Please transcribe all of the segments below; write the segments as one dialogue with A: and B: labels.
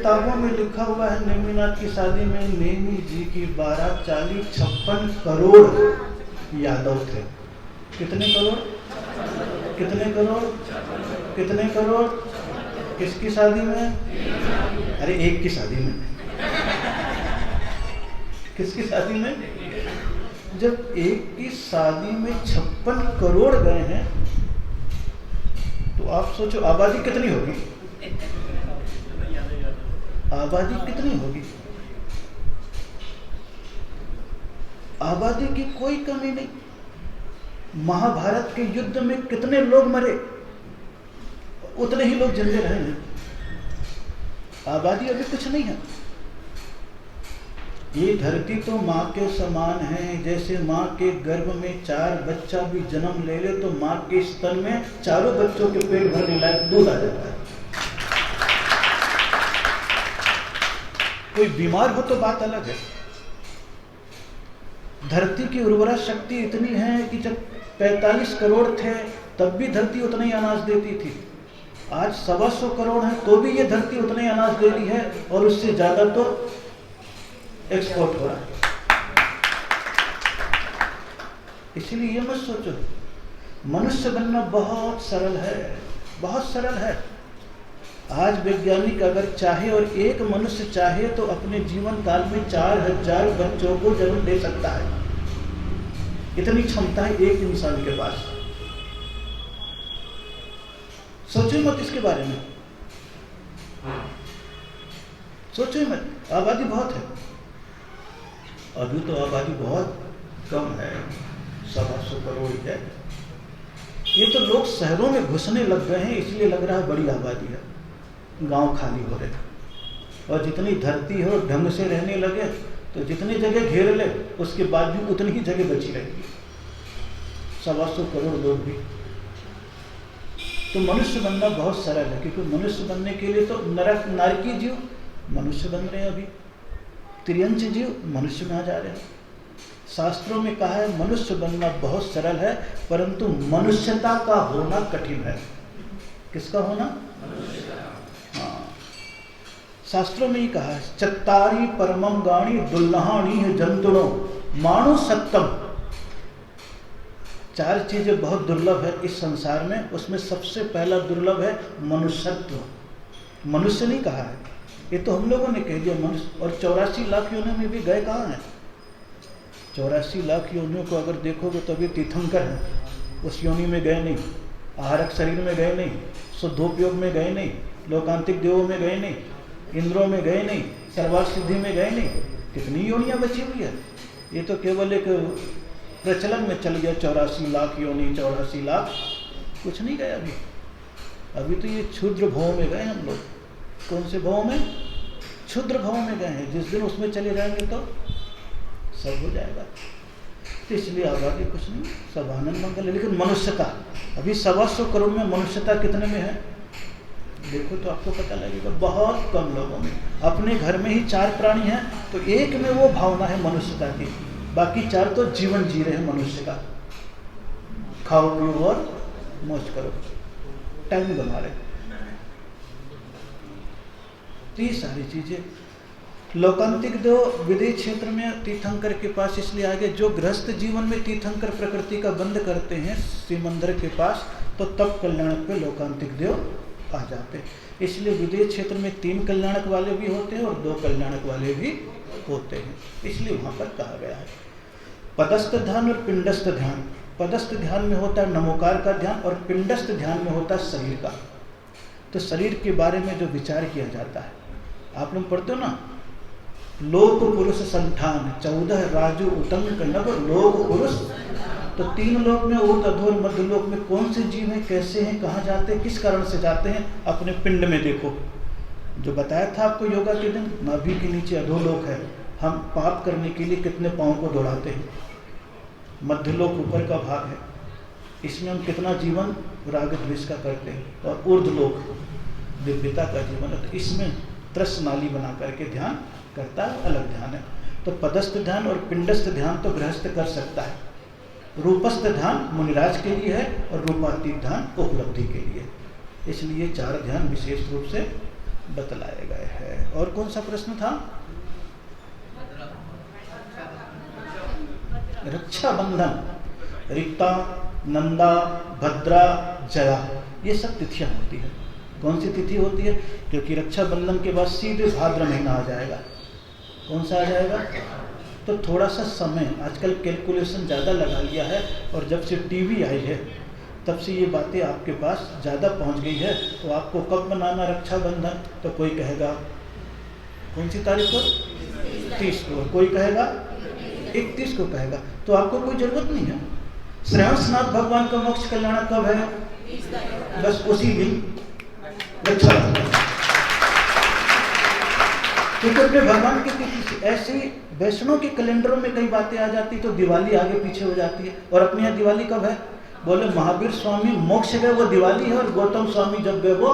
A: किताबों में लिखा हुआ है नेमिनाथ की शादी में नेमी जी की 12, 40, 56 करोड़ यादव थे। कितने करोड़? कितने करोड़? कितने करोड़? किसकी शादी में? अरे एक की शादी में। किसकी शादी में? जब एक की शादी में 56 करोड़ गए हैं तो आप सोचो आबादी कितनी होगी? आबादी कितनी होगी? आबादी की कोई कमी नहीं। महाभारत के युद्ध में कितने लोग मरे, उतने ही लोग जिंदे रहे हैं। आबादी अभी कुछ नहीं है। ये धरती तो माँ के समान है। जैसे माँ के गर्भ में 4 बच्चा भी जन्म ले ले तो माँ के स्तन में 4 बच्चों के पेट भरने लायक दूध आ जाता है। कोई बीमार हो तो बात अलग है। धरती की उर्वरा शक्ति इतनी है कि जब 45 करोड़ थे तब भी धरती उतना ही अनाज देती थी। आज 125 करोड़ है तो भी ये धरती उतना ही अनाज दे रही है और उससे ज्यादा तो एक्सपोर्ट हो रहा है। इसलिए ये मत सोचो मनुष्य बनना बहुत सरल है, बहुत सरल है। आज वैज्ञानिक अगर चाहे और एक मनुष्य चाहे तो अपने जीवन काल में 4000 बच्चों को जन्म दे सकता है। इतनी क्षमता है एक इंसान के पास। सोचो मत इसके बारे में, सोचो मत। आबादी बहुत है, अभी तो आबादी बहुत कम है, 125 करोड़ है। ये तो लोग शहरों में घुसने लग गए हैं इसलिए लग रहा है बड़ी आबादी है। गांव खाली हो रहे और जितनी धरती है और ढंग से रहने लगे तो जितनी जगह घेर ले उसके बाद भी उतनी ही जगह बची रहेगी। 125 करोड़ लोग भी। तो मनुष्य बनना बहुत सरल है, क्योंकि मनुष्य बनने के लिए तो नारकी जीव मनुष्य बन रहे हैं, अभी त्रियंच जीव मनुष्य में आ जा रहे हैं। शास्त्रों में कहा है मनुष्य बनना बहुत सरल है परंतु मनुष्यता का होना कठिन है। किसका होना? हाँ, शास्त्रों में ही कहा है चत्तारी परमम गाणी दुल्लहानी जंतुणो मानु सत्तम। 4 चीजें बहुत दुर्लभ है इस संसार में, उसमें सबसे पहला दुर्लभ है मनुष्यत्व। मनुष्य नहीं कहा है, ये तो हम लोगों ने कह दिया मनुष्य। और 84 लाख योनियों में भी गए कहाँ हैं? 84 लाख योनियों को अगर देखोगे तो अभी तीर्थंकर हैं, उस योनि में गए नहीं, आहारक शरीर में गए नहीं, शुद्धोपयोग में गए नहीं, लोकांतिक देवों में गए नहीं, इंद्रों में गए नहीं, सर्वार्थ सिद्धि में गए नहीं। कितनी योनियाँ बची हुई है। ये तो केवल एक प्रचलन में चल गया 84 लाख योनि, 84 लाख, कुछ नहीं गया अभी। अभी तो ये क्षुद्र भाव में गए हम लोग। कौन से भाव में? क्षुद्र भाव में गए हैं। जिस दिन उसमें चले जाएंगे तो सब हो जाएगा। तो इसलिए आबादी कुछ नहीं, सब आनंद मंगल है। लेकिन मनुष्यता अभी 125 करोड़ में मनुष्यता कितने में है देखो तो आपको पता लगेगा, बहुत कम लोगों में। अपने घर में ही 4 प्राणी हैं तो एक में वो भावना है मनुष्यता की, बाकी 4 तो जीवन जी रहे हैं मनुष्य का। खाओ पियो और मौज करो, टाइम बना रहे। तो ये सारी चीजें लोकांतिक देव विदेश क्षेत्र में तीर्थंकर के पास इसलिए आगे, जो गृहस्थ जीवन में तीर्थंकर प्रकृति का बंद करते हैं श्रीमंदिर के पास, तो तब कल्याणक पे लोकांतिक देव आ जाते हैं। इसलिए विदेश क्षेत्र में 3 कल्याणक वाले भी होते हैं और 2 कल्याणक वाले भी होते हैं। इसलिए वहाँ पर कहा गया है पदस्थ ध्यान और पिंडस्थ ध्यान। पदस्थ ध्यान में होता है नमोकार का ध्यान और पिंडस्थ ध्यान में होता है शरीर का। तो शरीर के बारे में जो विचार किया जाता है, आप लोग पढ़ते हो ना, लोक पुरुष संठान 14 राजू उतंग कन्नव लोक पुरुष। तो 3 लोक में ऊर्ध्व अधो और मध्य लोक में कौन से जीव हैं, कैसे हैं, कहाँ जाते हैं, किस कारण से जाते हैं, अपने पिंड में देखो। जो बताया था आपको योगा के दिन, नाभि के नीचे अधोलोक है, हम पाप करने के लिए कितने पाँव को दौड़ाते हैं। मध्य लोक ऊपर का भाग है, इसमें हम कितना जीवन राग द्वेष का करते हैं। और ऊर्ध्व लोक दिव्यता का जीवन है, तो इसमें त्रस्त नाली बना करके ध्यान करता है, अलग ध्यान है। तो पदस्थ ध्यान और पिंडस्थ ध्यान तो गृहस्थ कर सकता है। रूपस्थ ध्यान मुनिराज के लिए है और रूपातीत ध्यान उपलब्धि के लिए। इसलिए 4 ध्यान विशेष रूप से बतलाए गए हैं। और कौन सा प्रश्न था? रक्षाबंधन, रीता, नंदा, भद्रा, जया, ये सब तिथियां होती है। कौन सी तिथि होती है? क्योंकि रक्षाबंधन के बाद सीधे भाद्र महीना आ जाएगा। कौन सा आ जाएगा? तो थोड़ा सा समय, आजकल कैलकुलेशन ज़्यादा लगा लिया है, और जब से टीवी आई है तब से ये बातें आपके पास ज़्यादा पहुंच गई है। तो आपको कब मनाना रक्षाबंधन? तो कोई कहेगा कौन सी तारीख को? 30 को। कोई कहेगा 31 को कहेगा। तो आपको कोई ज़रूरत नहीं है। श्रेयांसनाथ भगवान का मोक्ष कल्याण कब है? बस उसी दिन रक्षाबंधन। क्योंकि अपने भगवान की तिथि से, ऐसे ही वैष्णव के कैलेंडरों में कई बातें आ जाती तो दिवाली आगे पीछे हो जाती है। और अपने यहाँ दिवाली कब है? बोले महावीर स्वामी मोक्ष गए वो दिवाली है, और गौतम स्वामी जब गए वो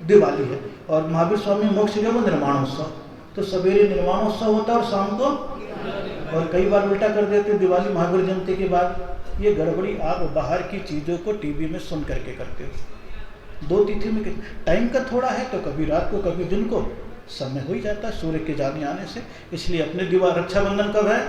A: दिवाली है, और महावीर स्वामी मोक्ष गए वो निर्माणोत्सव। तो सवेरे निर्माणोत्सव होता है और शाम को, और कई बार उल्टा कर देते दिवाली महावीर जयंती के बाद। ये गड़बड़ी आप बाहर की चीज़ों को टीवी में सुन करके करते हो। 2 तिथि में टाइम का थोड़ा है, तो कभी रात को कभी दिन को समय हो ही जाता है सूर्य के जाने आने से। इसलिए अपने रक्षाबंधन कब है?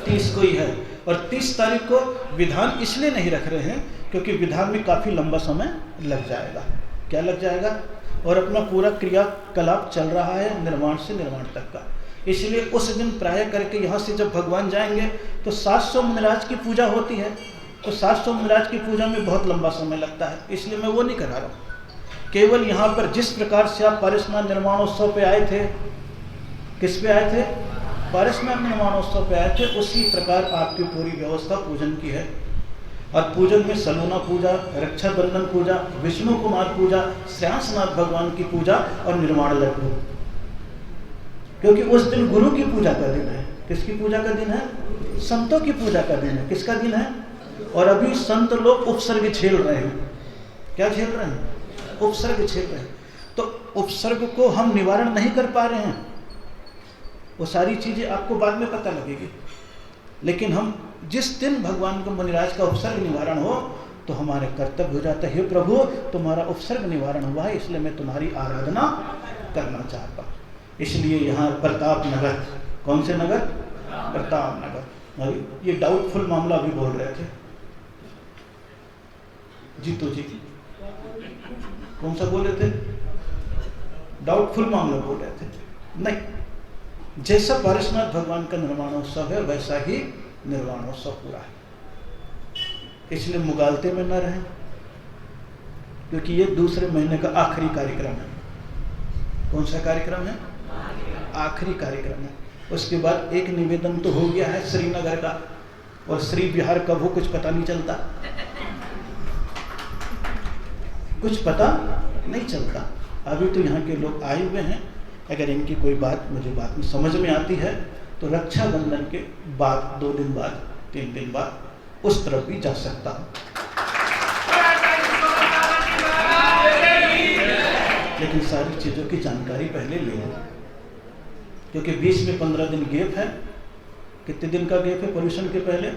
A: 30 को ही है। और 30 तारीख को विधान इसलिए नहीं रख रहे हैं क्योंकि विधान में काफ़ी लंबा समय लग जाएगा। क्या लग जाएगा? और अपना पूरा क्रियाकलाप चल रहा है निर्माण से निर्माण तक का। इसलिए उस दिन प्राय करके यहाँ से जब भगवान जाएंगे तो 700 मुनिराज की पूजा होती है। तो 700 मुनिराज की पूजा में बहुत लंबा समय लगता है, इसलिए मैं वो नहीं करा रहा हूँ। केवल यहाँ पर जिस प्रकार से आप पारसनाथ निर्माणोत्सव पे आए थे, किस पे आए थे? पारसनाथ निर्माणोत्सव पे आए थे, उसी प्रकार आपकी पूरी व्यवस्था पूजन की है। और पूजन में सलोना पूजा, रक्षाबंधन पूजा, विष्णु कुमार पूजा, श्रेयांसनाथ भगवान की पूजा और निर्माण लड्डू। क्योंकि उस दिन गुरु की पूजा का दिन है। किसकी पूजा का दिन है? संतों की पूजा का दिन है। किसका दिन है? और अभी संत लोग उपसर्ग झेल रहे हैं। क्या झेल रहे हैं? उपसर्ग झेल रहे हैं। तो उपसर्ग को हम निवारण नहीं कर पा रहे हैं। वो सारी चीजें आपको बाद में पता लगेगी। लेकिन हम जिस दिन भगवान को मुनिराज का उपसर्ग निवारण हो तो हमारे कर्तव्य हो जाता है, हे प्रभु तुम्हारा उपसर्ग निवारण हुआ है, इसलिए मैं तुम्हारी आराधना करना चाहता हूँ। इसलिए यहाँ प्रताप नगर, कौन से नगर? प्रताप नगर। ये डाउटफुल मामला भी बोल रहे थे जीतू जी। कौन सा बोल रहे थे? डाउटफुल मामला बोल रहे थे। नहीं, जैसा पारसनाथ भगवान का निर्माणोत्सव है वैसा ही निर्वाणोत्सव पूरा है। इसलिए मुगालते में न रहें, क्योंकि ये दूसरे महीने का आखिरी कार्यक्रम है। कौन सा कार्यक्रम है? आखिरी कार्यक्रम है। उसके बाद एक निवेदन तो हो गया है श्रीनगर का, और श्री बिहार कब हो कुछ पता नहीं चलता, कुछ पता नहीं चलता। अभी तो यहाँ के लोग आए हुए हैं। अगर इनकी कोई बात मुझे बाद में समझ में आती है तो रक्षाबंधन के बाद 2 दिन बाद 3 दिन बाद उस तरफ भी जा सकता हूँ। लेकिन सारी चीज़ों की जानकारी पहले ले लो, क्योंकि बीच में 15 दिन गैप है। कितने दिन का गैप है? पोल्यूशन के पहले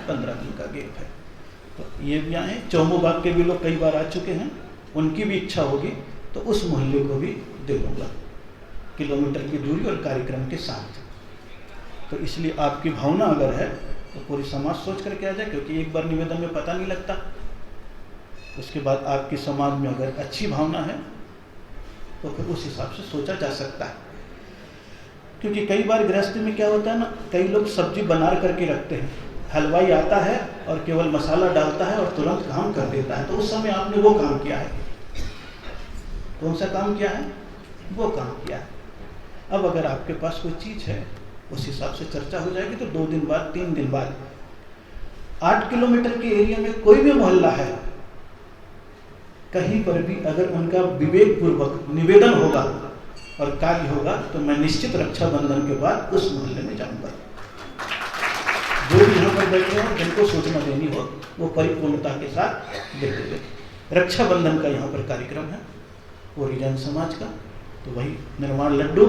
A: 15 दिन का गैप है। तो ये भी आए, चौमू बाग के भी लोग कई बार आ चुके हैं, उनकी भी इच्छा होगी तो उस मोहल्ले को भी दे दूँगा, किलोमीटर की दूरी और कार्यक्रम के साथ। तो इसलिए आपकी भावना अगर है तो पूरी समाज सोच करके आ जाए, क्योंकि एक बार निवेदन में पता नहीं लगता। उसके बाद आपकी समाज में अगर अच्छी भावना है तो फिर उस हिसाब से सोचा जा सकता है। क्योंकि कई बार गृहस्थी में क्या होता है ना, कई लोग सब्जी बना करके रखते हैं, हलवाई आता है और केवल मसाला डालता है और तुरंत काम कर देता है। तो उस समय आपने वो काम किया है। कौन सा काम किया है? वो काम किया है। अब अगर आपके पास कोई चीज़ है उस हिसाब से चर्चा हो जाएगी। तो 2 दिन बाद 3 दिन बाद 8 किलोमीटर के एरिया में कोई भी मोहल्ला है, कहीं पर भी अगर उनका विवेक पूर्वक निवेदन होगा और कार्य होगा तो मैं निश्चित रक्षाबंधन के बाद उस मोहल्ले में जाऊंगा। जो भी यहाँ पर बैठे हो, जिनको सूचना देनी हो वो परिपूर्णता के साथ दे देंगे। रक्षाबंधन का यहाँ पर कार्यक्रम है ओरिजन समाज का। तो वही निर्माण लड्डू,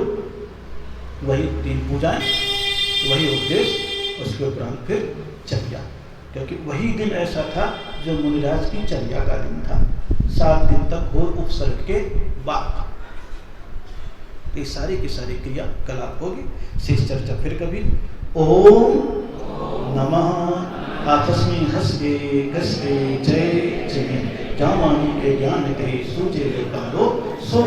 A: वही 3 पूजाएं, वही उपदेश, उसके उपरांत फिर चर्या। क्योंकि वही दिन ऐसा था जो मुनिराज की चर्या का दिन था, 7 दिन तक घोर उपसर्ग के बाद। ये सारी की सारी क्रियाकलाप होगी। शेष चर्चा फिर कभी। ओम नमः आतस्मै हस्ते गस्ते जय जय जामानी के ज्ञान के सूचे लोकालो सो